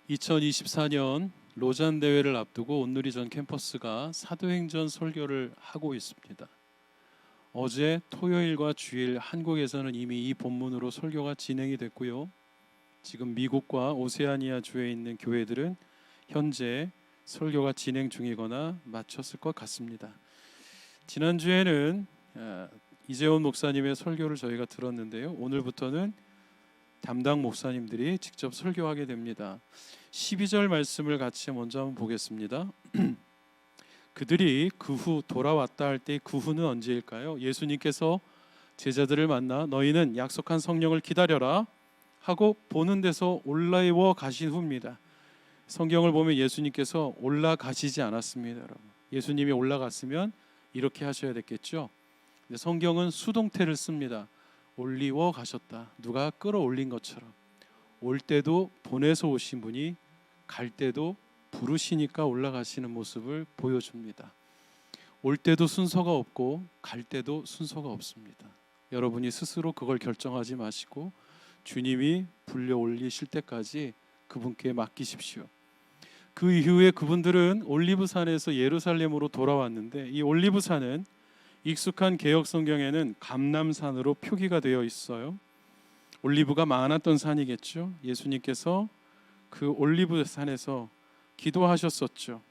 2024년 로잔 대회를 앞두고 온누리 전 캠퍼스가 사도행전 설교를 하고 있습니다. 어제 토요일과 주일 한국에서는 이미 이 본문으로 설교가 진행이 됐고요. 지금 미국과 오세아니아 주에 있는 교회들은 현재 설교가 진행 중이거나 마쳤을 것 같습니다. 지난주에는 이재원 목사님의 설교를 저희가 들었는데요. 오늘부터는 담당 목사님들이 직접 설교하게 됩니다. 12절 말씀을 같이 먼저 한번 보겠습니다. 그들이 그 후 돌아왔다 할 때 그 후는 언제일까요? 예수님께서 제자들을 만나 너희는 약속한 성령을 기다려라 하고 보는 데서 올라와 가신 후입니다. 성경을 보면 예수님께서 올라가시지 않았습니다. 여러분. 예수님이 올라갔으면 이렇게 하셔야 됐겠죠. 근데 성경은 수동태를 씁니다. 올리워 가셨다. 누가 끌어올린 것처럼. 올 때도 보내서 오신 분이 갈 때도 부르시니까 올라가시는 모습을 보여줍니다. 올 때도 순서가 없고 갈 때도 순서가 없습니다. 여러분이 스스로 그걸 결정하지 마시고 주님이 불려 올리실 때까지 그분께 맡기십시오. 그 이후에 그분들은 올리브산에서 예루살렘으로 돌아왔는데 이 올리브산은 익숙한 개역 성경에는 감람산으로 표기가 되어 있어요. 올리브가 많았던 산이겠죠. 예수님께서 그 올리브산에서 기도하셨었죠.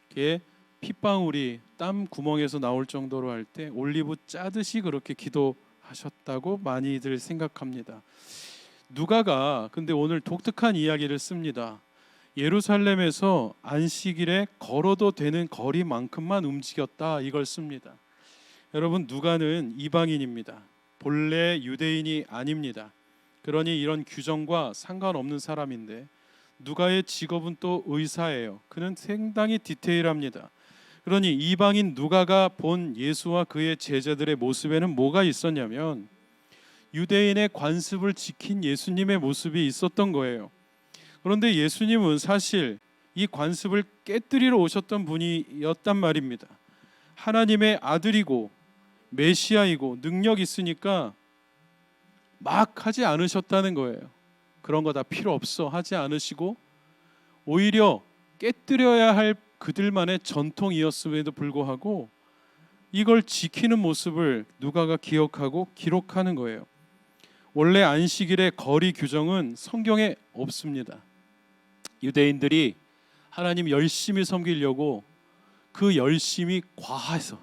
그게 핏방울이 땀 구멍에서 나올 정도로 할 때 올리브 짜듯이 그렇게 기도하셨다고 많이들 생각합니다. 누가가 근데 오늘 독특한 이야기를 씁니다. 예루살렘에서 안식일에 걸어도 되는 거리만큼만 움직였다 이걸 씁니다. 여러분 누가는 이방인입니다. 본래 유대인이 아닙니다. 그러니 이런 규정과 상관없는 사람인데 누가의 직업은 또 의사예요. 그는 상당히 디테일합니다. 그러니 이방인 누가가 본 예수와 그의 제자들의 모습에는 뭐가 있었냐면 유대인의 관습을 지킨 예수님의 모습이 있었던 거예요. 그런데 예수님은 사실 이 관습을 깨뜨리러 오셨던 분이었단 말입니다. 하나님의 아들이고 메시아이고 능력 있으니까 막 하지 않으셨다는 거예요. 그런 거 다 필요 없어 하지 않으시고 오히려 깨뜨려야 할 그들만의 전통이었음에도 불구하고 이걸 지키는 모습을 누가가 기억하고 기록하는 거예요. 원래 안식일의 거리 규정은 성경에 없습니다. 유대인들이 하나님 열심히 섬기려고 그 열심이 과해서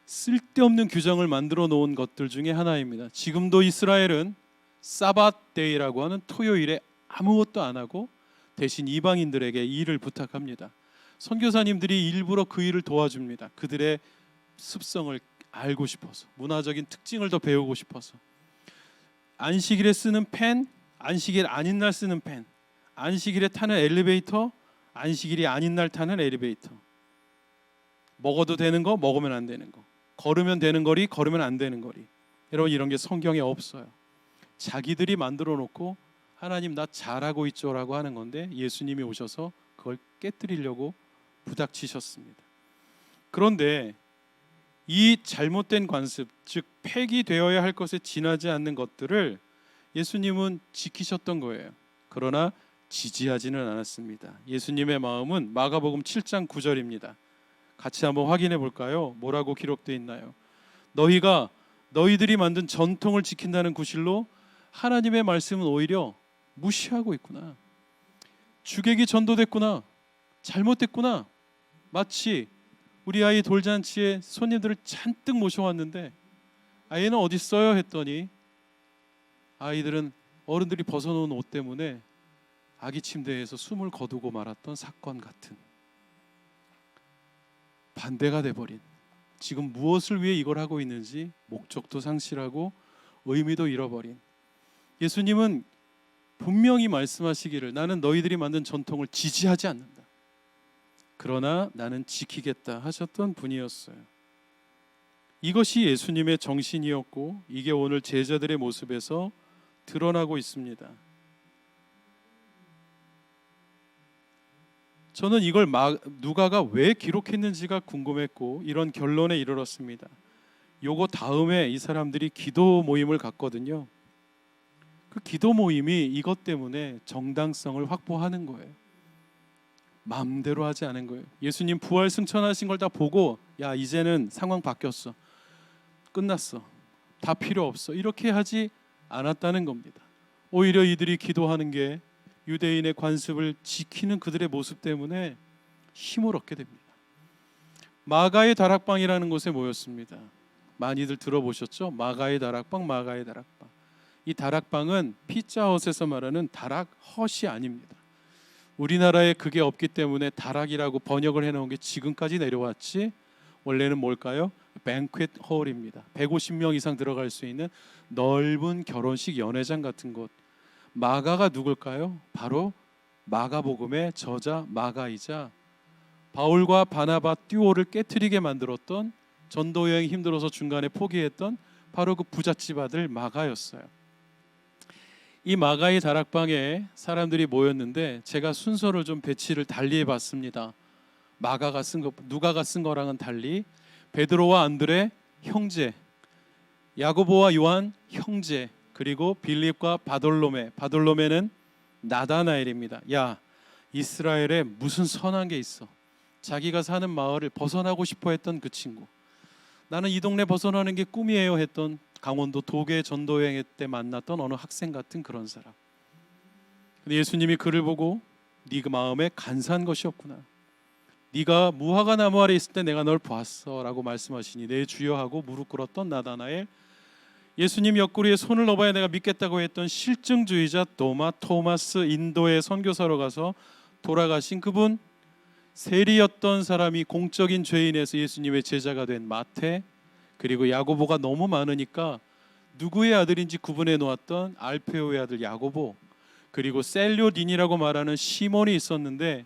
쓸데없는 규정을 만들어 놓은 것들 중에 하나입니다. 지금도 이스라엘은 사밧데이라고 하는 토요일에 아무것도 안 하고 대신 이방인들에게 일을 부탁합니다. 선교사님들이 일부러 그 일을 도와줍니다. 그들의 습성을 알고 싶어서, 문화적인 특징을 더 배우고 싶어서. 안식일에 쓰는 펜, 안식일 아닌 날 쓰는 펜, 안식일에 타는 엘리베이터, 안식일이 아닌 날 타는 엘리베이터. 먹어도 되는 거, 먹으면 안 되는 거. 걸으면 되는 거리, 걸으면 안 되는 거리. 여러분 이런 게 성경에 없어요. 자기들이 만들어 놓고 하나님 나 잘하고 있죠라고 하는 건데 예수님이 오셔서 그걸 깨뜨리려고 부닥치셨습니다. 그런데 이 잘못된 관습, 즉 폐기되어야 할 것에 지나지 않는 것들을 예수님은 지키셨던 거예요. 그러나 지지하지는 않았습니다. 예수님의 마음은 마가복음 7장 9절입니다. 같이 한번 확인해 볼까요? 뭐라고 기록되어 있나요? 너희들이 만든 전통을 지킨다는 구실로 하나님의 말씀은 오히려 무시하고 있구나. 주객이 전도됐구나. 잘못됐구나. 마치 우리 아이 돌잔치에 손님들을 잔뜩 모셔왔는데 아이는 어디 있어요? 했더니 아이들은 어른들이 벗어놓은 옷 때문에 아기 침대에서 숨을 거두고 말았던 사건 같은 반대가 돼버린, 지금 무엇을 위해 이걸 하고 있는지 목적도 상실하고 의미도 잃어버린 예수님은 분명히 말씀하시기를 나는 너희들이 만든 전통을 지지하지 않는다. 그러나 나는 지키겠다 하셨던 분이었어요. 이것이 예수님의 정신이었고 이게 오늘 제자들의 모습에서 드러나고 있습니다. 저는 이걸 누가가 왜 기록했는지가 궁금했고 이런 결론에 이르렀습니다. 요거 다음에 이 사람들이 기도 모임을 갖거든요. 그 기도 모임이 이것 때문에 정당성을 확보하는 거예요. 마음대로 하지 않은 거예요. 예수님 부활 승천하신 걸 다 보고 야 이제는 상황 바뀌었어, 끝났어, 다 필요 없어, 이렇게 하지 않았다는 겁니다. 오히려 이들이 기도하는 게 유대인의 관습을 지키는 그들의 모습 때문에 힘을 얻게 됩니다. 마가의 다락방이라는 곳에 모였습니다. 많이들 들어보셨죠? 마가의 다락방, 마가의 다락방. 이 다락방은 피자헛에서 말하는 다락헛이 아닙니다. 우리나라에 그게 없기 때문에 다락이라고 번역을 해놓은 게 지금까지 내려왔지, 원래는 뭘까요? 뱅퀘트 홀입니다. 150명 이상 들어갈 수 있는 넓은 결혼식 연회장 같은 곳. 마가가 누굴까요? 바로 마가복음의 저자 마가이자 바울과 바나바 듀오를 깨트리게 만들었던, 전도 여행 힘들어서 중간에 포기했던 바로 그 부잣집 아들 마가였어요. 이 마가의 다락방에 사람들이 모였는데 제가 순서를 좀 배치를 달리 해봤습니다. 마가가 쓴 거, 누가가 쓴 거랑은 달리 베드로와 안드레 형제, 야고보와 요한 형제, 그리고 빌립과 바돌로메, 바돌로메는 나다나엘입니다. 야, 이스라엘에 무슨 선한 게 있어. 자기가 사는 마을을 벗어나고 싶어 했던 그 친구. 나는 이 동네 벗어나는 게 꿈이에요 했던 강원도 도계 전도여행 때 만났던 어느 학생 같은 그런 사람. 근데 예수님이 그를 보고 네 그 마음에 간사한 것이 없구나, 네가 무화과 나무 아래 있을 때 내가 널 보았어 라고 말씀하시니 내 주여 하고 무릎 꿇었던 나다나엘, 예수님 옆구리에 손을 넣어봐야 내가 믿겠다고 했던 실증주의자 토마스, 인도의 선교사로 가서 돌아가신 그분, 세리였던 사람이 공적인 죄인에서 예수님의 제자가 된 마태, 그리고 야고보가 너무 많으니까 누구의 아들인지 구분해 놓았던 알페오의 아들 야고보, 그리고 셀료딘이라고 말하는 시몬이 있었는데,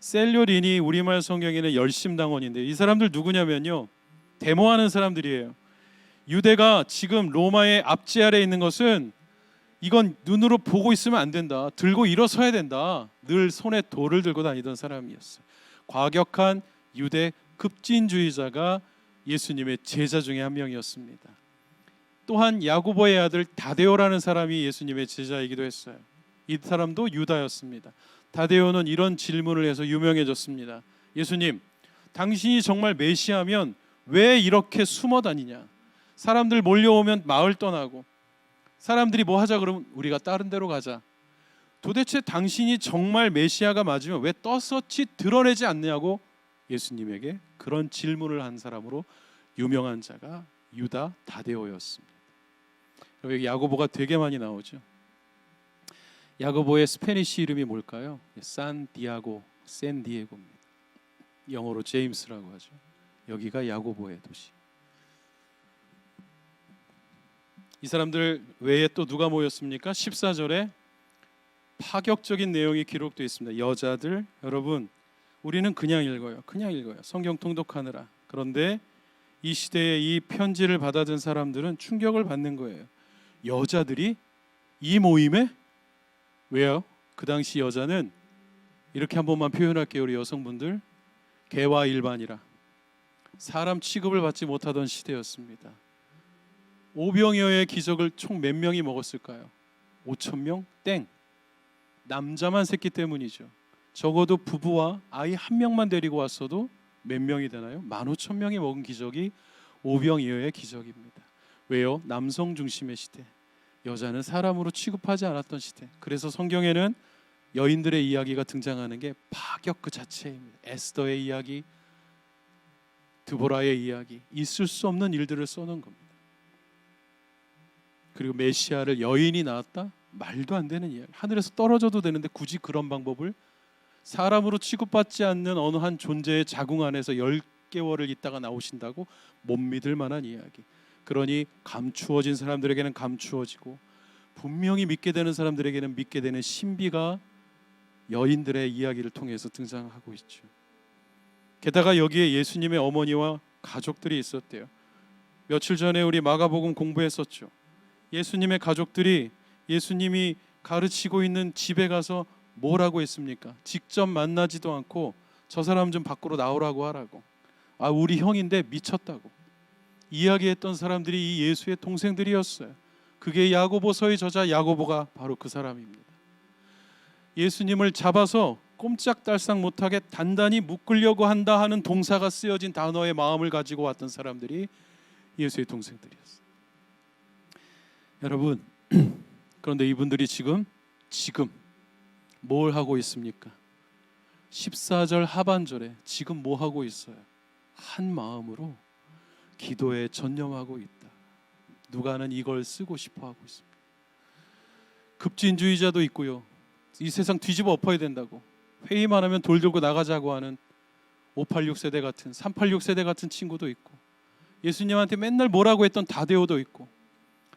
셀료딘이 우리말 성경에는 열심당원인데 이 사람들 누구냐면요, 데모하는 사람들이에요. 유대가 지금 로마의 압제 아래 있는 것은 이건 눈으로 보고 있으면 안 된다, 들고 일어서야 된다, 늘 손에 돌을 들고 다니던 사람이었어요. 과격한 유대 급진주의자가 예수님의 제자 중에 한 명이었습니다. 또한 야고보의 아들 다데오라는 사람이 예수님의 제자이기도 했어요. 이 사람도 유다였습니다. 다데오는 이런 질문을 해서 유명해졌습니다. 예수님, 당신이 정말 메시아면 왜 이렇게 숨어 다니냐? 사람들 몰려오면 마을 떠나고, 사람들이 뭐 하자 그러면 우리가 다른 데로 가자. 도대체 당신이 정말 메시아가 맞으면 왜 떳떳이 드러내지 않냐고 예수님에게 그런 질문을 한 사람으로 유명한 자가 유다 다데오였습니다. 여기 야고보가 되게 많이 나오죠. 야고보의 스페니시 이름이 뭘까요? 산디아고, 샌디에고입니다. 영어로 제임스라고 하죠. 여기가 야고보의 도시. 이 사람들 외에 또 누가 모였습니까? 14절에 파격적인 내용이 기록되어 있습니다. 여자들, 여러분 우리는 그냥 읽어요. 성경 통독하느라. 그런데 이 시대에 이 편지를 받아든 사람들은 충격을 받는 거예요. 여자들이 이 모임에? 왜요? 그 당시 여자는 이렇게 한 번만 표현할게요. 우리 여성분들, 개와 일반이라 사람 취급을 받지 못하던 시대였습니다. 오병이어의 기적을 총 몇 명이 먹었을까요? 5,000명? 땡. 남자만 셌기 때문이죠. 적어도 부부와 아이 한 명만 데리고 왔어도 몇 명이 되나요? 15,000명이 먹은 기적이 오병이어의 기적입니다. 왜요? 남성 중심의 시대, 여자는 사람으로 취급하지 않았던 시대. 그래서 성경에는 여인들의 이야기가 등장하는 게 파격 그 자체입니다. 에스더의 이야기, 드보라의 이야기, 있을 수 없는 일들을 써놓은 겁니다. 그리고 메시아를 여인이 낳았다? 말도 안 되는 이야기. 하늘에서 떨어져도 되는데 굳이 그런 방법을, 사람으로 취급받지 않는 어느 한 존재의 자궁 안에서 10개월을 있다가 나오신다고? 못 믿을 만한 이야기. 그러니 감추어진 사람들에게는 감추어지고 분명히 믿게 되는 사람들에게는 믿게 되는 신비가 여인들의 이야기를 통해서 등장하고 있죠. 게다가 여기에 예수님의 어머니와 가족들이 있었대요. 며칠 전에 우리 마가복음 공부했었죠. 예수님의 가족들이 예수님이 가르치고 있는 집에 가서 뭐라고 했습니까? 직접 만나지도 않고 저 사람 좀 밖으로 나오라고 하라고, 아 우리 형인데 미쳤다고 이야기했던 사람들이 이 예수의 동생들이었어요. 그게 야고보서의 저자 야고보가 바로 그 사람입니다. 예수님을 잡아서 꼼짝달싹 못하게 단단히 묶으려고 한다 하는 동사가 쓰여진 단어의 마음을 가지고 왔던 사람들이 예수의 동생들이었어요. 여러분, 그런데 이분들이 지금 뭘 하고 있습니까? 14절 하반절에 지금 뭐 하고 있어요? 한 마음으로 기도에 전념하고 있다. 누가는 이걸 쓰고 싶어 하고 있습니다. 급진주의자도 있고요. 이 세상 뒤집어 엎어야 된다고, 회의만 하면 돌 들고 나가자고 하는 586 세대 같은, 386 세대 같은 친구도 있고, 예수님한테 맨날 뭐라고 했던 다데오도 있고,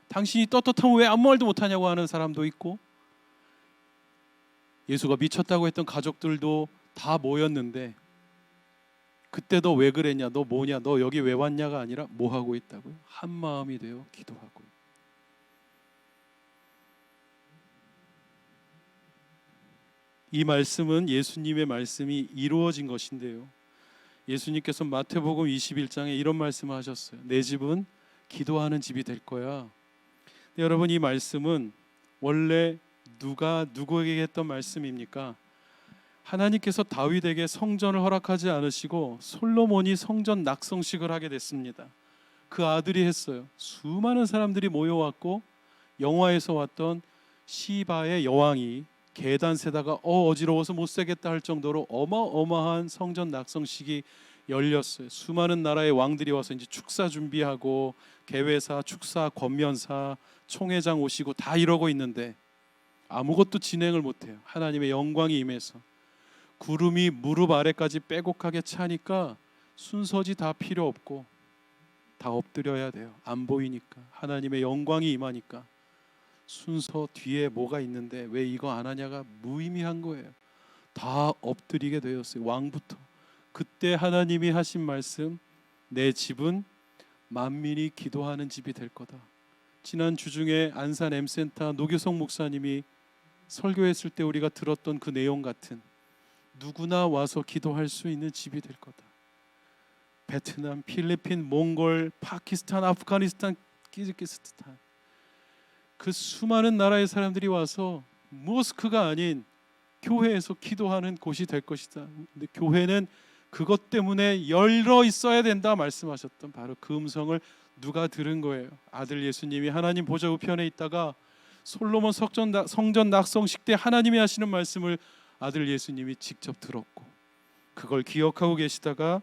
당신이 떳떳하면 왜 아무 말도 못하냐고 하는 사람도 있고, 예수가 미쳤다고 했던 가족들도 다 모였는데, 그때 너 왜 그랬냐, 너 뭐냐, 너 여기 왜 왔냐가 아니라 뭐 하고 있다고요? 한 마음이 되어 기도하고. 이 말씀은 예수님의 말씀이 이루어진 것인데요, 예수님께서 마태복음 21장에 이런 말씀을 하셨어요. 내 집은 기도하는 집이 될 거야. 근데 여러분, 이 말씀은 원래 누가 누구에게 했던 말씀입니까? 하나님께서 다윗에게 성전을 허락하지 않으시고 솔로몬이 성전 낙성식을 하게 됐습니다. 그 아들이 했어요. 수많은 사람들이 모여왔고, 영화에서 왔던 시바의 여왕이 계단 세다가 어지러워서 못 세겠다 할 정도로 어마어마한 성전 낙성식이 열렸어요. 수많은 나라의 왕들이 와서 이제 축사 준비하고, 개회사, 축사, 권면사, 총회장 오시고 다 이러고 있는데 아무것도 진행을 못해요. 하나님의 영광이 임해서 구름이 무릎 아래까지 빼곡하게 차니까 순서지 다 필요 없고 다 엎드려야 돼요. 안 보이니까, 하나님의 영광이 임하니까. 순서 뒤에 뭐가 있는데 왜 이거 안 하냐가 무의미한 거예요. 다 엎드리게 되었어요, 왕부터. 그때 하나님이 하신 말씀, 내 집은 만민이 기도하는 집이 될 거다. 지난 주중에 안산 M센터 노교성 목사님이 설교했을 때 우리가 들었던 그 내용 같은, 누구나 와서 기도할 수 있는 집이 될 거다. 베트남, 필리핀, 몽골, 파키스탄, 아프가니스탄, 키르기스탄, 그 수많은 나라의 사람들이 와서 모스크가 아닌 교회에서 기도하는 곳이 될 것이다. 근데 교회는 그것 때문에 열려 있어야 된다 말씀하셨던 바로 그 음성을 누가 들은 거예요? 아들 예수님이 하나님 보좌 우편에 있다가 솔로몬 성전 낙성식 때 하나님이 하시는 말씀을 아들 예수님이 직접 들었고, 그걸 기억하고 계시다가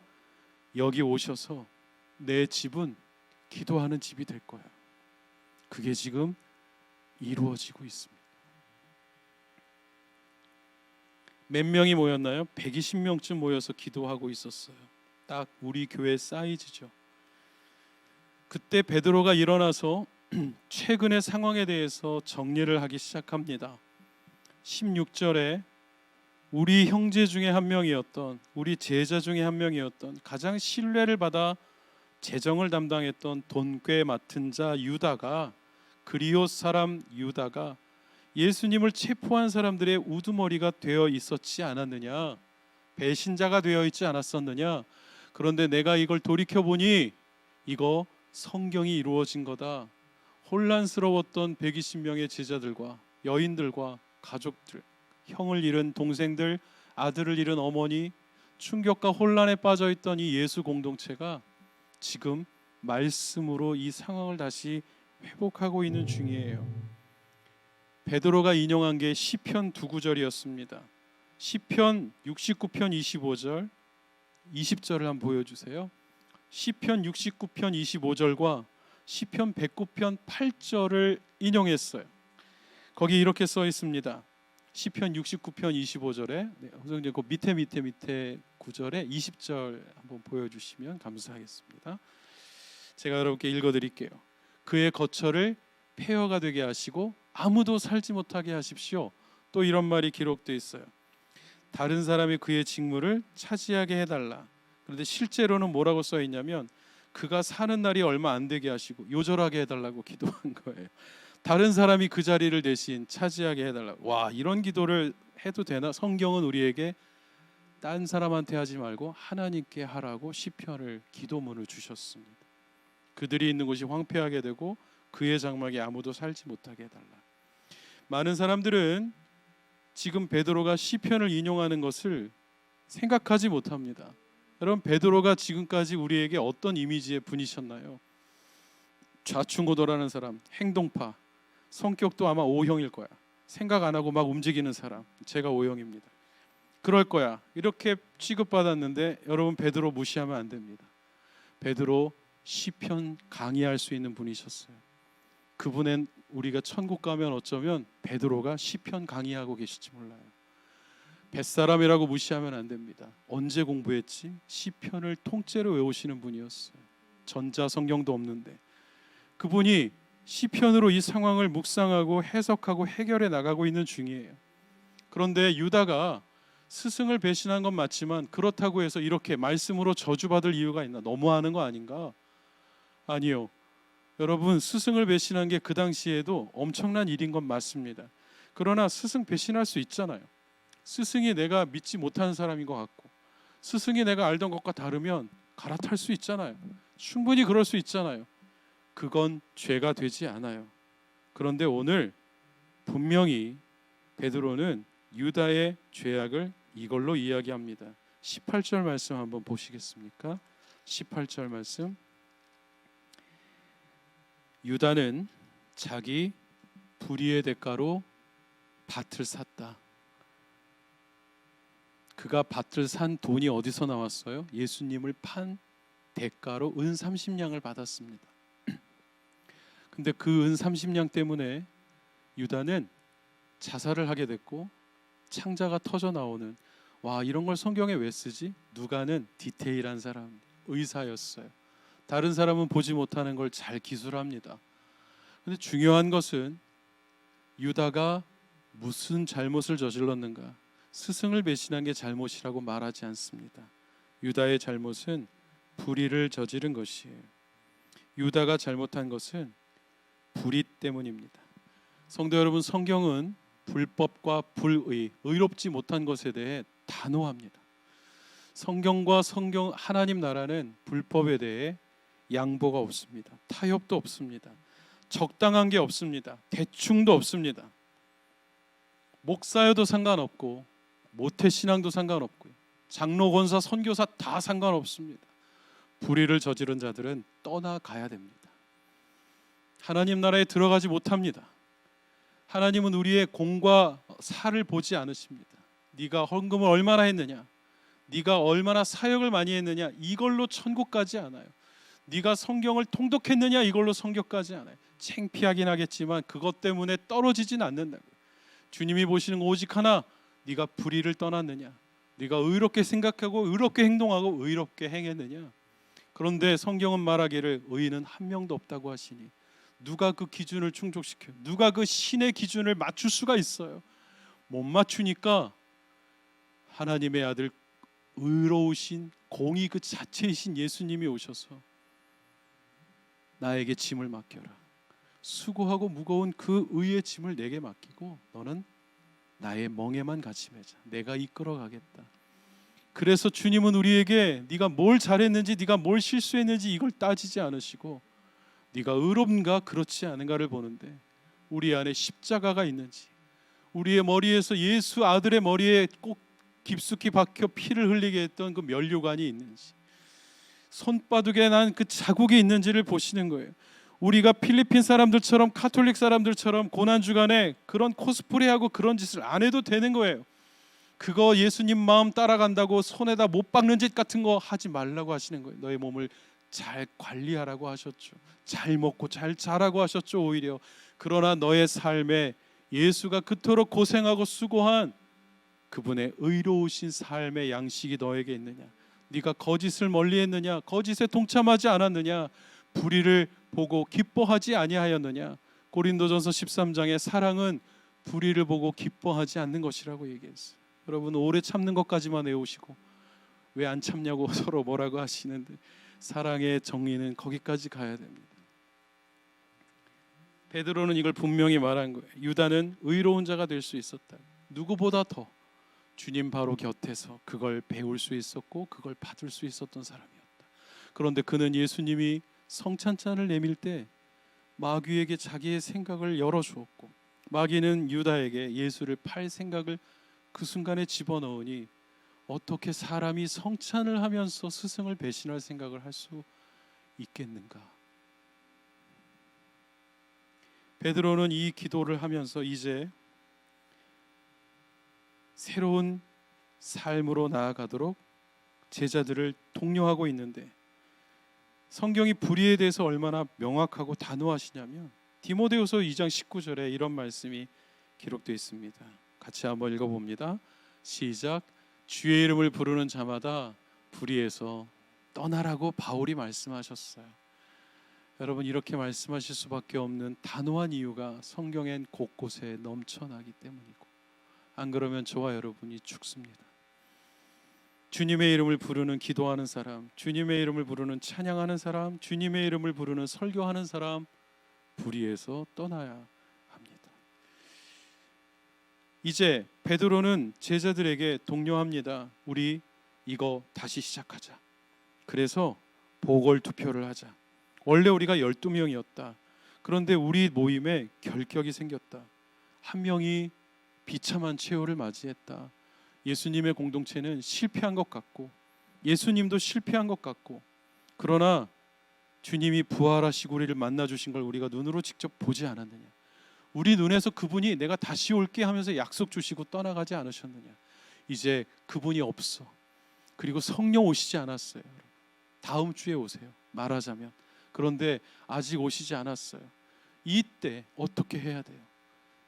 여기 오셔서 내 집은 기도하는 집이 될 거야. 그게 지금 이루어지고 있습니다. 몇 명이 모였나요? 120명쯤 모여서 기도하고 있었어요. 딱 우리 교회 사이즈죠. 그때 베드로가 일어나서 최근의 상황에 대해서 정리를 하기 시작합니다. 16절에 우리 형제 중에 한 명이었던, 우리 제자 중에 한 명이었던, 가장 신뢰를 받아 재정을 담당했던 돈꽤 맡은 자 유다가, 그리옷 사람 유다가 예수님을 체포한 사람들의 우두머리가 되어 있었지 않았느냐? 배신자가 되어 있지 않았었느냐? 그런데 내가 이걸 돌이켜보니 이거 성경이 이루어진 거다. 혼란스러웠던 120명의 제자들과 여인들과 가족들, 형을 잃은 동생들, 아들을 잃은 어머니, 충격과 혼란에 빠져있던 이 예수 공동체가 지금 말씀으로 이 상황을 다시 회복하고 있는 중이에요. 베드로가 인용한 게 시편 두 구절이었습니다. 시편 69편 25절, 20절을 한번 보여주세요. 시편 69편 25절과 시편 109편 8절을 인용했어요. 거기 이렇게 써 있습니다. 시편 69편 25절에 선생님 그 밑에 구절에 20절 한번 보여주시면 감사하겠습니다. 제가 여러분께 읽어드릴게요. 그의 거처를 폐허가 되게 하시고 아무도 살지 못하게 하십시오. 또 이런 말이 기록되어 있어요. 다른 사람이 그의 직무를 차지하게 해달라. 그런데 실제로는 뭐라고 써 있냐면 그가 사는 날이 얼마 안 되게 하시고 요절하게 해달라고 기도한 거예요. 다른 사람이 그 자리를 대신 차지하게 해달라고. 와, 이런 기도를 해도 되나? 성경은 우리에게 딴 사람한테 하지 말고 하나님께 하라고 시편을, 기도문을 주셨습니다. 그들이 있는 곳이 황폐하게 되고 그의 장막에 아무도 살지 못하게 해달라. 많은 사람들은 지금 베드로가 시편을 인용하는 것을 생각하지 못합니다. 여러분, 베드로가 지금까지 우리에게 어떤 이미지의 분이셨나요? 좌충우돌하는 사람, 행동파, 성격도 아마 O형일 거야. 생각 안 하고 막 움직이는 사람, 제가 O형입니다. 그럴 거야. 이렇게 취급받았는데 여러분, 베드로 무시하면 안 됩니다. 베드로 시편 강의할 수 있는 분이셨어요. 그분은 우리가 천국 가면 어쩌면 베드로가 시편 강의하고 계실지 몰라요. 뱃사람이라고 무시하면 안 됩니다. 언제 공부했지? 시편을 통째로 외우시는 분이었어요. 전자성경도 없는데 그분이 시편으로 이 상황을 묵상하고 해석하고 해결해 나가고 있는 중이에요. 그런데 유다가 스승을 배신한 건 맞지만 그렇다고 해서 이렇게 말씀으로 저주받을 이유가 있나? 너무하는 거 아닌가? 아니요. 여러분, 스승을 배신한 게 그 당시에도 엄청난 일인 건 맞습니다. 그러나 스승 배신할 수 있잖아요. 스승이 내가 믿지 못하는 사람인 것 같고 스승이 내가 알던 것과 다르면 갈아탈 수 있잖아요. 충분히 그럴 수 있잖아요. 그건 죄가 되지 않아요. 그런데 오늘 분명히 베드로는 유다의 죄악을 이걸로 이야기합니다. 18절 말씀 한번 보시겠습니까? 18절 말씀. 유다는 자기 불의의 대가로 밭을 샀다. 그가 밭을 산 돈이 어디서 나왔어요? 예수님을 판 대가로 은 30냥을 받았습니다. 근데 그 은 30냥 때문에 유다는 자살을 하게 됐고 창자가 터져 나오는, 와, 이런 걸 성경에 왜 쓰지? 누가는 디테일한 사람, 의사였어요. 다른 사람은 보지 못하는 걸 잘 기술합니다. 근데 중요한 것은 유다가 무슨 잘못을 저질렀는가? 스승을 배신한 게 잘못이라고 말하지 않습니다. 유다의 잘못은 불의를 저지른 것이에요. 유다가 잘못한 것은 불의 때문입니다. 성도 여러분, 성경은 불법과 불의, 의롭지 못한 것에 대해 단호합니다. 성경과 성경 하나님 나라는 불법에 대해 양보가 없습니다. 타협도 없습니다. 적당한 게 없습니다. 대충도 없습니다. 목사여도 상관없고 모태신앙도 상관없고요. 장로, 권사, 선교사 다 상관없습니다. 불의를 저지른 자들은 떠나가야 됩니다. 하나님 나라에 들어가지 못합니다. 하나님은 우리의 공과 사를 보지 않으십니다. 네가 헌금을 얼마나 했느냐, 네가 얼마나 사역을 많이 했느냐, 이걸로 천국 가지 않아요. 네가 성경을 통독했느냐, 이걸로 성경 가지 않아요. 창피하긴 하겠지만 그것 때문에 떨어지진 않는다고요. 주님이 보시는 거 오직 하나, 네가 불의를 떠났느냐, 네가 의롭게 생각하고 의롭게 행동하고 의롭게 행했느냐. 그런데 성경은 말하기를 의인은 한 명도 없다고 하시니 누가 그 기준을 충족시켜요? 누가 그 신의 기준을 맞출 수가 있어요? 못 맞추니까 하나님의 아들, 의로우신 공의 그 자체이신 예수님이 오셔서 나에게 짐을 맡겨라. 수고하고 무거운 그 의의 짐을 내게 맡기고 너는 나의 멍에만 같이 매자. 내가 이끌어 가겠다. 그래서 주님은 우리에게 네가 뭘 잘했는지, 네가 뭘 실수했는지 이걸 따지지 않으시고 네가 의롭는가 그렇지 않은가를 보는데, 우리 안에 십자가가 있는지, 우리의 머리에서 예수 아들의 머리에 꼭 깊숙이 박혀 피를 흘리게 했던 그 면류관이 있는지, 손바둑에 난 그 자국이 있는지를 보시는 거예요. 우리가 필리핀 사람들처럼 카톨릭 사람들처럼 고난주간에 그런 코스프레하고 그런 짓을 안 해도 되는 거예요. 그거 예수님 마음 따라간다고 손에다 못 박는 짓 같은 거 하지 말라고 하시는 거예요. 너의 몸을 잘 관리하라고 하셨죠. 잘 먹고 잘 자라고 하셨죠. 오히려 그러나 너의 삶에 예수가 그토록 고생하고 수고한 그분의 의로우신 삶의 양식이 너에게 있느냐? 네가 거짓을 멀리했느냐? 거짓에 동참하지 않았느냐? 불의를 보고 기뻐하지 아니하였느냐? 고린도전서 13장에 사랑은 불의를 보고 기뻐하지 않는 것이라고 얘기했어요. 여러분, 오래 참는 것까지만 외우시고 왜 안 참냐고 서로 뭐라고 하시는데, 사랑의 정의는 거기까지 가야 됩니다. 베드로는 이걸 분명히 말한 거예요. 유다는 의로운 자가 될 수 있었다. 누구보다 더 주님 바로 곁에서 그걸 배울 수 있었고 그걸 받을 수 있었던 사람이었다. 그런데 그는 예수님이 성찬잔을 내밀 때 마귀에게 자기의 생각을 열어주었고 마귀는 유다에게 예수를 팔 생각을 그 순간에 집어넣으니 어떻게 사람이 성찬을 하면서 스승을 배신할 생각을 할 수 있겠는가? 베드로는 이 기도를 하면서 이제 새로운 삶으로 나아가도록 제자들을 독려하고 있는데, 성경이 불의에 대해서 얼마나 명확하고 단호하시냐면 디모데후서 2장 19절에 이런 말씀이 기록되어 있습니다. 같이 한번 읽어봅니다. 시작. 주의 이름을 부르는 자마다 불의에서 떠나라고 바울이 말씀하셨어요. 여러분, 이렇게 말씀하실 수밖에 없는 단호한 이유가 성경엔 곳곳에 넘쳐나기 때문이고, 안 그러면 저와 여러분이 죽습니다. 주님의 이름을 부르는 기도하는 사람, 주님의 이름을 부르는 찬양하는 사람, 주님의 이름을 부르는 설교하는 사람, 불의에서 떠나야 합니다. 이제 베드로는 제자들에게 독려합니다. 우리 이거 다시 시작하자. 그래서 보궐 투표를 하자. 원래 우리가 12명이었다. 그런데 우리 모임에 결격이 생겼다. 한 명이 비참한 최후를 맞이했다. 예수님의 공동체는 실패한 것 같고, 예수님도 실패한 것 같고, 그러나 주님이 부활하시고 우리를 만나주신 걸 우리가 눈으로 직접 보지 않았느냐? 우리 눈에서 그분이 내가 다시 올게 하면서 약속 주시고 떠나가지 않으셨느냐? 이제 그분이 없어. 그리고 성령 오시지 않았어요. 다음 주에 오세요, 말하자면. 그런데 아직 오시지 않았어요. 이때 어떻게 해야 돼요?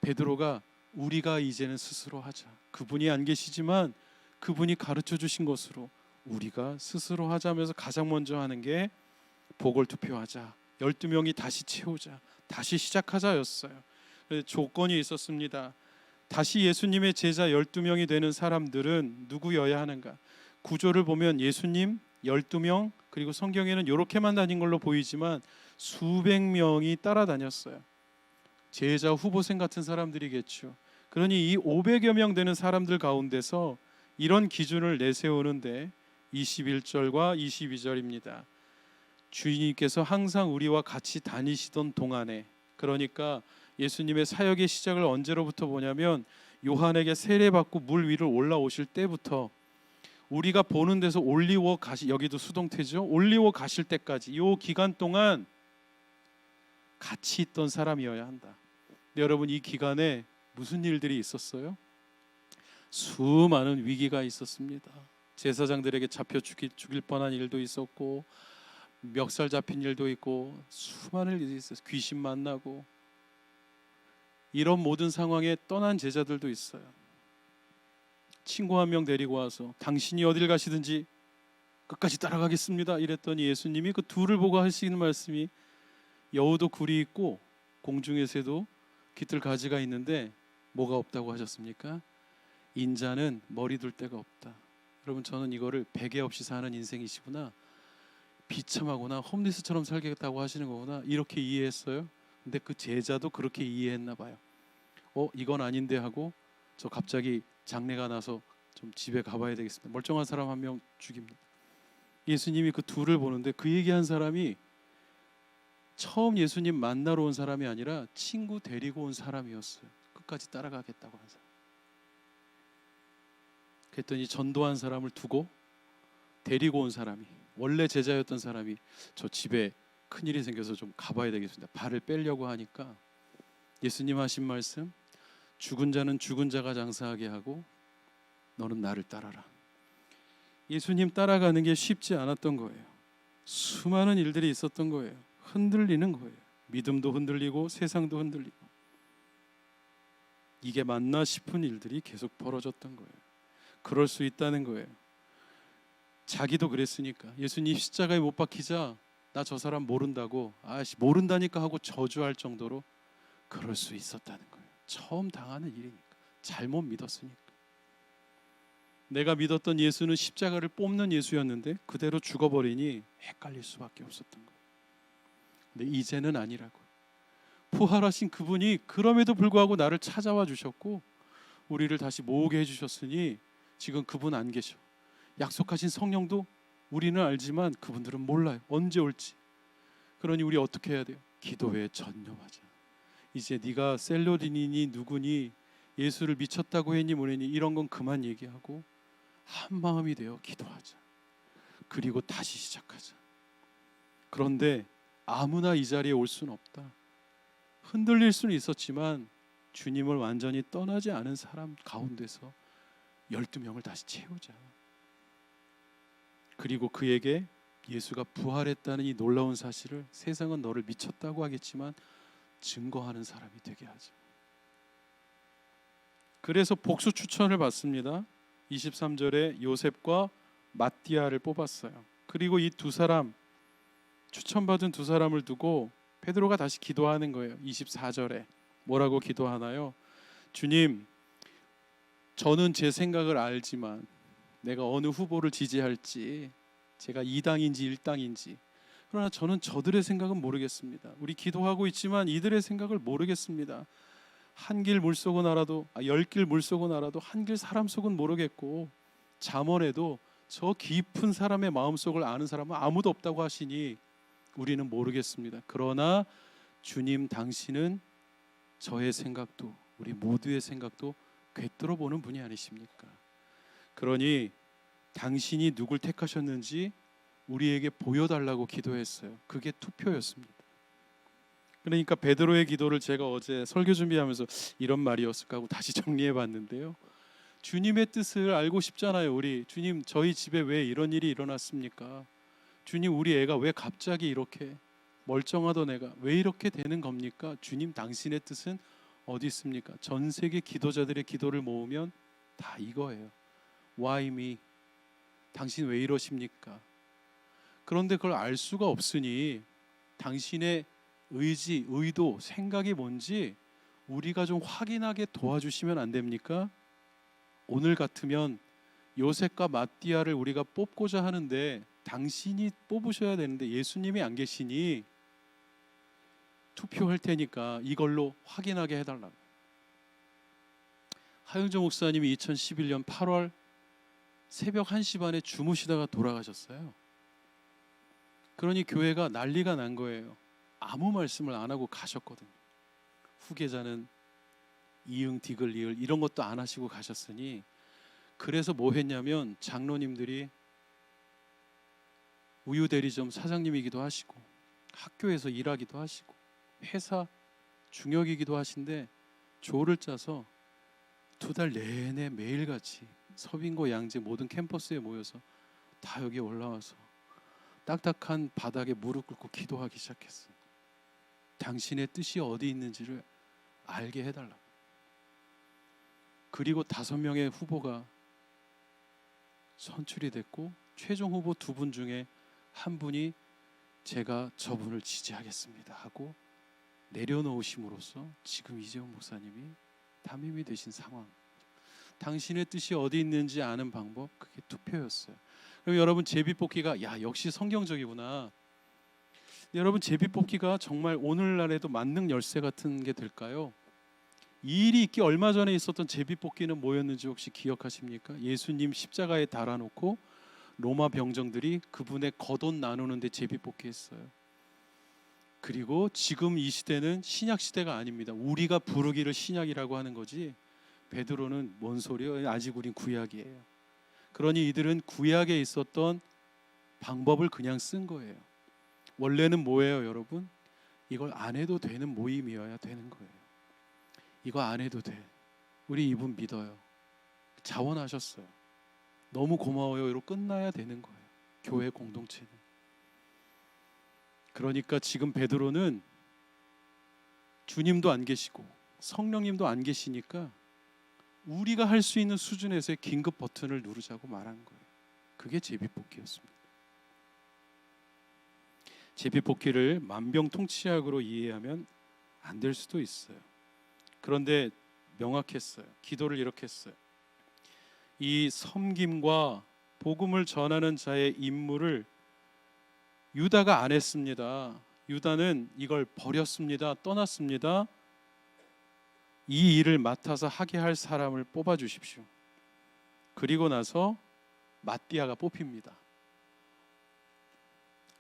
베드로가 우리가 이제는 스스로 하자. 그분이 안 계시지만 그분이 가르쳐 주신 것으로 우리가 스스로 하자면서 가장 먼저 하는 게 보궐투표하자. 12명이 다시 채우자. 다시 시작하자였어요. 조건이 있었습니다. 다시 예수님의 제자 12명이 되는 사람들은 누구여야 하는가? 구조를 보면 예수님 12명, 그리고 성경에는 이렇게만 다닌 걸로 보이지만 수백 명이 따라다녔어요. 제자 후보생 같은 사람들이겠죠. 그러니 이 500여 명 되는 사람들 가운데서 이런 기준을 내세우는데 21절과 22절입니다. 주님께서 항상 우리와 같이 다니시던 동안에, 그러니까 예수님의 사역의 시작을 언제로부터 보냐면 요한에게 세례받고 물 위를 올라오실 때부터 우리가 보는 데서 올리워 가시, 여기도 수동태죠. 올리워 가실 때까지 이 기간 동안 같이 있던 사람이어야 한다. 근데 여러분, 이 기간에 무슨 일들이 있었어요? 수많은 위기가 있었습니다. 제사장들에게 잡혀 죽일 뻔한 일도 있었고, 멱살 잡힌 일도 있고, 수많은 일이 있었어요. 귀신 만나고, 이런 모든 상황에 떠난 제자들도 있어요. 친구 한 명 데리고 와서 당신이 어딜 가시든지 끝까지 따라가겠습니다 이랬더니 예수님이 그 둘을 보고 하시는 말씀이, 여우도 굴이 있고 공중의 새도 깃들 가지가 있는데 뭐가 없다고 하셨습니까? 인자는 머리 둘 데가 없다. 여러분, 저는 이거를 베개 없이 사는 인생이시구나, 비참하구나, 홈리스처럼 살겠다고 하시는 거구나, 이렇게 이해했어요. 근데 그 제자도 그렇게 이해했나 봐요. 이건 아닌데 하고 저 갑자기 장례가 나서 좀 집에 가봐야 되겠습니다. 멀쩡한 사람 한 명 죽입니다. 예수님이 그 둘을 보는데 그 얘기한 사람이 처음 예수님 만나러 온 사람이 아니라 친구 데리고 온 사람이었어요. 끝까지 따라가겠다고 한 사람. 그랬더니 전도한 사람을 두고 데리고 온 사람이, 원래 제자였던 사람이 저 집에 큰일이 생겨서 좀 가봐야 되겠습니다. 발을 빼려고 하니까 예수님 하신 말씀, 죽은 자는 죽은 자가 장사하게 하고 너는 나를 따라라. 예수님 따라가는 게 쉽지 않았던 거예요. 수많은 일들이 있었던 거예요. 흔들리는 거예요. 믿음도 흔들리고 세상도 흔들리고, 이게 맞나 싶은 일들이 계속 벌어졌던 거예요. 그럴 수 있다는 거예요. 자기도 그랬으니까. 예수님 십자가에 못 박히자 나 저 사람 모른다고, 모른다니까 하고 저주할 정도로 그럴 수 있었다는 거예요. 처음 당하는 일이니까, 잘못 믿었으니까. 내가 믿었던 예수는 십자가를 뽑는 예수였는데 그대로 죽어버리니 헷갈릴 수밖에 없었던 거예요. 근데 이제는 아니라고. 부활하신 그분이 그럼에도 불구하고 나를 찾아와 주셨고 우리를 다시 모으게 해주셨으니 지금 그분 안 계셔. 약속하신 성령도 우리는 알지만 그분들은 몰라요, 언제 올지. 그러니 우리 어떻게 해야 돼요? 기도에 전념하자. 이제 네가 셀러리니니 누구니 예수를 미쳤다고 했니 뭐랬니 이런 건 그만 얘기하고 한 마음이 되어 기도하자. 그리고 다시 시작하자. 그런데 아무나 이 자리에 올 수는 없다. 흔들릴 수는 있었지만 주님을 완전히 떠나지 않은 사람 가운데서 12명을 다시 채우자. 그리고 그에게 예수가 부활했다는 이 놀라운 사실을 세상은 너를 미쳤다고 하겠지만 증거하는 사람이 되게 하자. 그래서 복수 추천을 받습니다. 23절에 요셉과 마띠아를 뽑았어요. 그리고 이 두 사람, 추천받은 두 사람을 두고 베드로가 다시 기도하는 거예요. 24절에 뭐라고 기도하나요? 주님, 저는 제 생각을 알지만 내가 어느 후보를 지지할지, 제가 2당인지 1당인지, 그러나 저는 저들의 생각은 모르겠습니다. 우리 기도하고 있지만 이들의 생각을 모르겠습니다. 한 길 물속은 알아도 10길 물속은 알아도 한 길 사람 속은 모르겠고, 잠언에도 저 깊은 사람의 마음속을 아는 사람은 아무도 없다고 하시니 우리는 모르겠습니다. 그러나 주님, 당신은 저의 생각도 우리 모두의 생각도 꿰뚫어 보는 분이 아니십니까? 그러니 당신이 누굴 택하셨는지 우리에게 보여달라고 기도했어요. 그게 투표였습니다. 그러니까 베드로의 기도를 제가 어제 설교 준비하면서 이런 말이었을까 하고 다시 정리해 봤는데요. 주님의 뜻을 알고 싶잖아요. 우리 주님, 저희 집에 왜 이런 일이 일어났습니까? 주님, 우리 애가 왜 갑자기 이렇게 멀쩡하던 애가 왜 이렇게 되는 겁니까? 주님, 당신의 뜻은 어디 있습니까? 전 세계 기도자들의 기도를 모으면 다 이거예요. Why me? 당신 왜 이러십니까? 그런데 그걸 알 수가 없으니 당신의 의지, 의도, 생각이 뭔지 우리가 좀 확인하게 도와주시면 안 됩니까? 오늘 같으면 요셉과 마띠아를 우리가 뽑고자 하는데 당신이 뽑으셔야 되는데 예수님이 안 계시니 투표할 테니까 이걸로 확인하게 해달라고. 하영조 목사님이 2011년 8월 새벽 1시 반에 주무시다가 돌아가셨어요. 그러니 교회가 난리가 난 거예요. 아무 말씀을 안 하고 가셨거든요. 후계자는 이응 디귿 리을 이런 것도 안 하시고 가셨으니, 그래서 뭐 했냐면 장로님들이 우유 대리점 사장님이기도 하시고 학교에서 일하기도 하시고 회사 중역이기도 하신데 조를 짜서 2달 내내 매일같이 서빙고 양재 모든 캠퍼스에 모여서 다 여기 올라와서 딱딱한 바닥에 무릎 꿇고 기도하기 시작했어요. 당신의 뜻이 어디 있는지를 알게 해달라고. 그리고 5명의 후보가 선출이 됐고 최종 후보 2분 중에 한 분이 제가 저분을 지지하겠습니다 하고 내려놓으심으로써 지금 이재훈 목사님이 담임이 되신 상황. 당신의 뜻이 어디 있는지 아는 방법, 그게 투표였어요. 그럼 여러분, 제비뽑기가 역시 성경적이구나. 여러분, 제비뽑기가 정말 오늘날에도 만능 열쇠 같은 게 될까요? 이 일이 있기 얼마 전에 있었던 제비뽑기는 뭐였는지 혹시 기억하십니까? 예수님 십자가에 달아놓고 로마 병정들이 그분의 겉옷 나누는데 제비뽑기 했어요. 그리고 지금 이 시대는 신약 시대가 아닙니다. 우리가 부르기를 신약이라고 하는 거지 베드로는 뭔 소리예요? 아직 우린 구약이에요. 그러니 이들은 구약에 있었던 방법을 그냥 쓴 거예요. 원래는 뭐예요, 여러분? 이걸 안 해도 되는 모임이어야 되는 거예요. 이거 안 해도 돼. 우리 이분 믿어요. 자원하셨어요. 너무 고마워요. 이러고 끝나야 되는 거예요. 교회 공동체는. 그러니까 지금 베드로는 주님도 안 계시고 성령님도 안 계시니까 우리가 할 수 있는 수준에서의 긴급 버튼을 누르자고 말한 거예요. 그게 제비뽑기였습니다. 제비뽑기를 만병통치약으로 이해하면 안 될 수도 있어요. 그런데 명확했어요. 기도를 이렇게 했어요. 이 섬김과 복음을 전하는 자의 임무를 유다가 안 했습니다. 유다는 이걸 버렸습니다. 떠났습니다. 이 일을 맡아서 하게 할 사람을 뽑아 주십시오. 그리고 나서 마띠아가 뽑힙니다.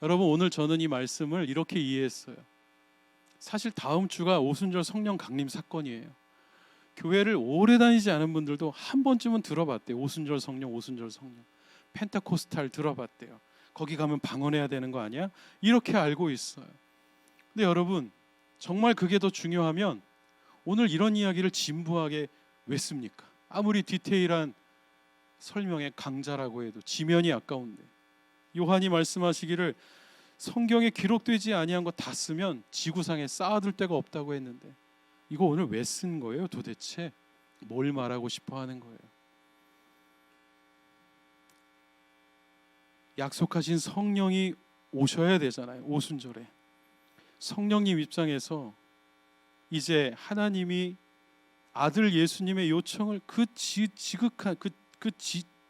여러분, 오늘 저는 이 말씀을 이렇게 이해했어요. 사실 다음 주가 오순절 성령 강림 사건이에요. 교회를 오래 다니지 않은 분들도 한 번쯤은 들어봤대요. 오순절 성령, 오순절 성령. 펜타코스탈 들어봤대요. 거기 가면 방언해야 되는 거 아니야? 이렇게 알고 있어요. 근데 여러분, 정말 그게 더 중요하면 오늘 이런 이야기를 진부하게 왜 씁니까? 아무리 디테일한 설명의 강자라고 해도 지면이 아까운데, 요한이 말씀하시기를 성경에 기록되지 아니한 거 다 쓰면 지구상에 쌓아둘 데가 없다고 했는데, 이거 오늘 왜 쓴 거예요? 도대체 뭘 말하고 싶어 하는 거예요? 약속하신 성령이 오셔야 되잖아요. 오순절에 성령님 입장에서 이제 하나님이 아들 예수님의 요청을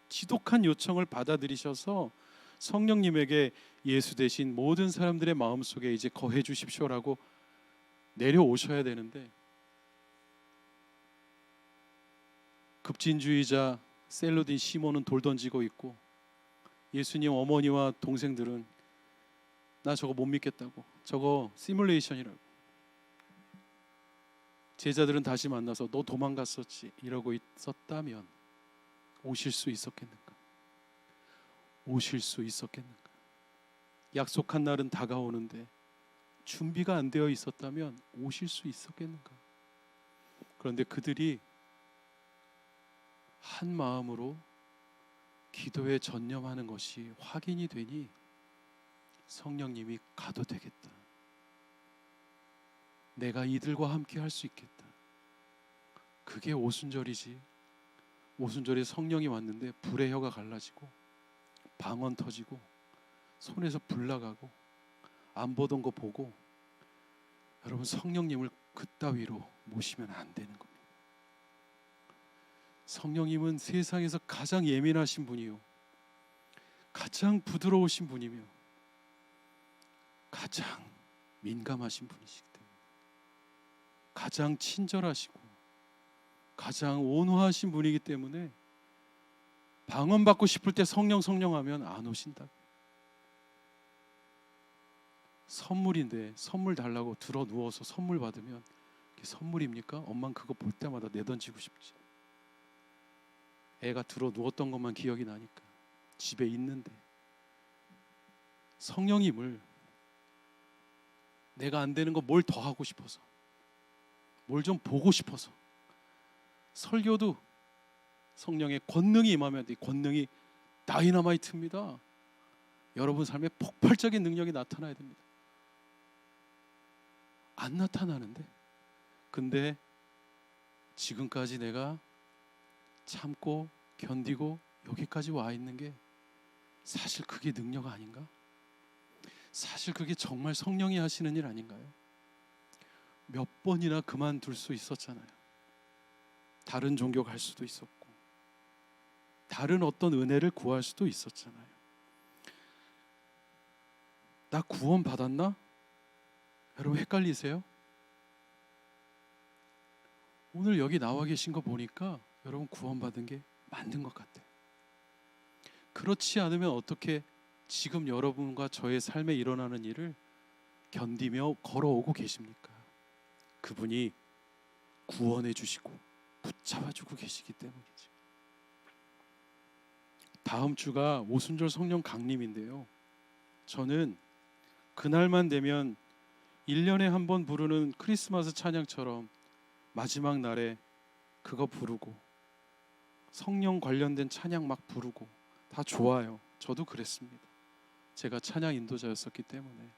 지독한 요청을 받아들이셔서 성령님에게 예수 대신 모든 사람들의 마음속에 이제 거해 주십시오라고 내려오셔야 되는데, 급진주의자 셀로딘 시몬은 돌 던지고 있고, 예수님 어머니와 동생들은 나 저거 못 믿겠다고, 저거 시뮬레이션이라고, 제자들은 다시 만나서 너 도망갔었지 이러고 있었다면 오실 수 있었겠는가? 오실 수 있었겠는가? 약속한 날은 다가오는데 준비가 안 되어 있었다면 오실 수 있었겠는가? 그런데 그들이 한 마음으로 기도에 전념하는 것이 확인이 되니 성령님이 가도 되겠다. 내가 이들과 함께 할 수 있겠다. 그게 오순절이지. 오순절에 성령이 왔는데 불의 혀가 갈라지고 방언 터지고 손에서 불 나가고 안 보던 거 보고, 여러분, 성령님을 그따위로 모시면 안 되는 겁니다. 성령님은 세상에서 가장 예민하신 분이요, 가장 부드러우신 분이며 가장 민감하신 분이시기 때문에, 가장 친절하시고 가장 온화하신 분이기 때문에 방언 받고 싶을 때 성령 하면 안 오신다. 선물인데 선물 달라고 들어 누워서 선물 받으면 그게 선물입니까? 엄만 그거 볼 때마다 내던지고 싶지. 애가 들어 누웠던 것만 기억이 나니까 집에 있는데, 성령님을 내가 안 되는 거 뭘 더 하고 싶어서, 뭘 좀 보고 싶어서, 설교도 성령의 권능이 임하면 이 권능이 다이너마이트입니다. 여러분 삶에 폭발적인 능력이 나타나야 됩니다. 안 나타나는데, 근데 지금까지 내가 참고 견디고 여기까지 와 있는 게 사실 그게 능력 아닌가? 사실 그게 정말 성령이 하시는 일 아닌가요? 몇 번이나 그만둘 수 있었잖아요. 다른 종교 갈 수도 있었고, 다른 어떤 은혜를 구할 수도 있었잖아요. 나 구원 받았나? 여러분 헷갈리세요? 오늘 여기 나와 계신 거 보니까 여러분 구원받은 게 맞는 것 같아요. 그렇지 않으면 어떻게 지금 여러분과 저의 삶에 일어나는 일을 견디며 걸어오고 계십니까? 그분이 구원해 주시고 붙잡아 주고 계시기 때문이죠. 다음 주가 오순절 성령 강림인데요, 저는 그날만 되면 1년에 한 번 부르는 크리스마스 찬양처럼 마지막 날에 그거 부르고 성령 관련된 찬양 막 부르고 다 좋아요. 저도 그랬습니다. 제가 찬양 인도자였었기 때문에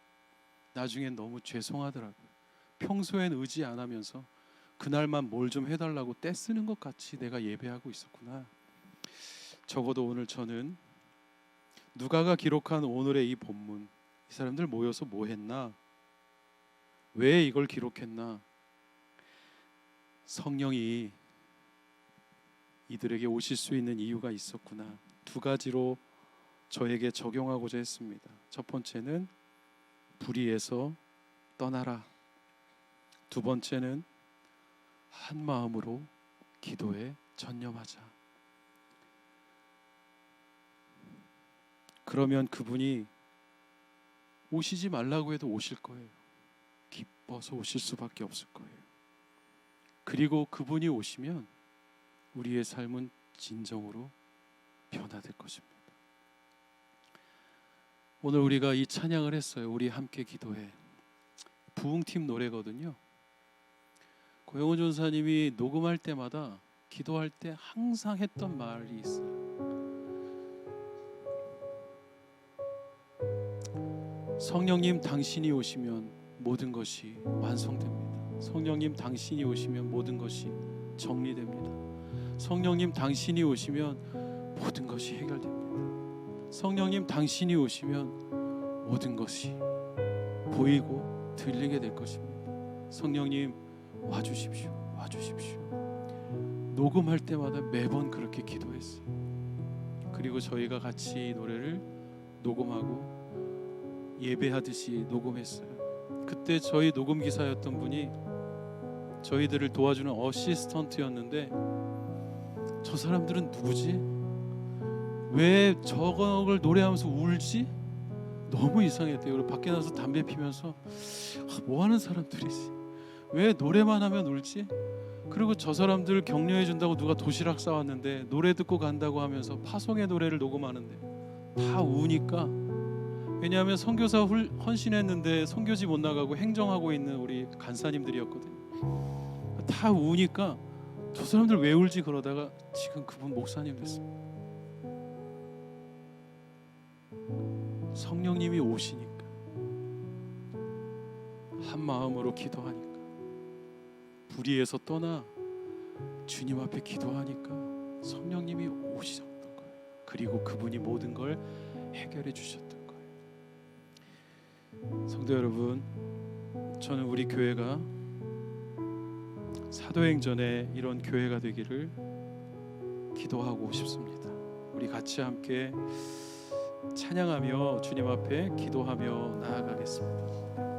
나중엔 너무 죄송하더라고요. 평소엔 의지 안 하면서 그날만 뭘 좀 해달라고 떼쓰는 것 같이 내가 예배하고 있었구나. 적어도 오늘 저는 누가가 기록한 오늘의 이 본문, 이 사람들 모여서 뭐 했나? 왜 이걸 기록했나? 성령이 이들에게 오실 수 있는 이유가 있었구나. 두 가지로 저에게 적용하고자 했습니다. 첫 번째는 불의에서 떠나라. 두 번째는 한 마음으로 기도에 전념하자. 그러면 그분이 오시지 말라고 해도 오실 거예요. 기뻐서 오실 수밖에 없을 거예요. 그리고 그분이 오시면 우리의 삶은 진정으로 변화될 것입니다. 오늘 우리가 이 찬양을 했어요. 우리 함께 기도해. 부흥팀 노래거든요. 고영훈 전사님이 녹음할 때마다 기도할 때 항상 했던 말이 있어요. 성령님 당신이 오시면 모든 것이 완성됩니다. 성령님 당신이 오시면 모든 것이 정리됩니다. 성령님 당신이 오시면 모든 것이 해결됩니다. 성령님 당신이 오시면 모든 것이 보이고 들리게 될 것입니다. 성령님 와주십시오. 와주십시오. 녹음할 때마다 매번 그렇게 기도했어요. 그리고 저희가 같이 이 노래를 녹음하고 예배하듯이 녹음했어요. 그때 저희 녹음 기사였던 분이 저희들을 도와주는 어시스턴트였는데 저 사람들은 누구지? 왜 저걸 노래하면서 울지? 너무 이상했대요. 그리고 밖에 나서 담배 피면서 뭐 하는 사람들이지? 왜 노래만 하면 울지? 그리고 저 사람들 격려해 준다고 누가 도시락 싸왔는데 노래 듣고 간다고 하면서 파송의 노래를 녹음하는데 다 우니까. 왜냐하면 선교사 헌신했는데 선교지 못 나가고 행정하고 있는 우리 간사님들이었거든요. 다 우니까 저 사람들 왜 울지 그러다가 지금 그분 목사님 됐습니다. 성령님이 오시니까, 한 마음으로 기도하니까, 불의에서 떠나 주님 앞에 기도하니까 성령님이 오셨던 거예요. 그리고 그분이 모든 걸 해결해 주셨던 거예요. 성도 여러분, 저는 우리 교회가 사도행전에 이런 교회가 되기를 기도하고 싶습니다. 우리 같이 함께 찬양하며 주님 앞에 기도하며 나아가겠습니다.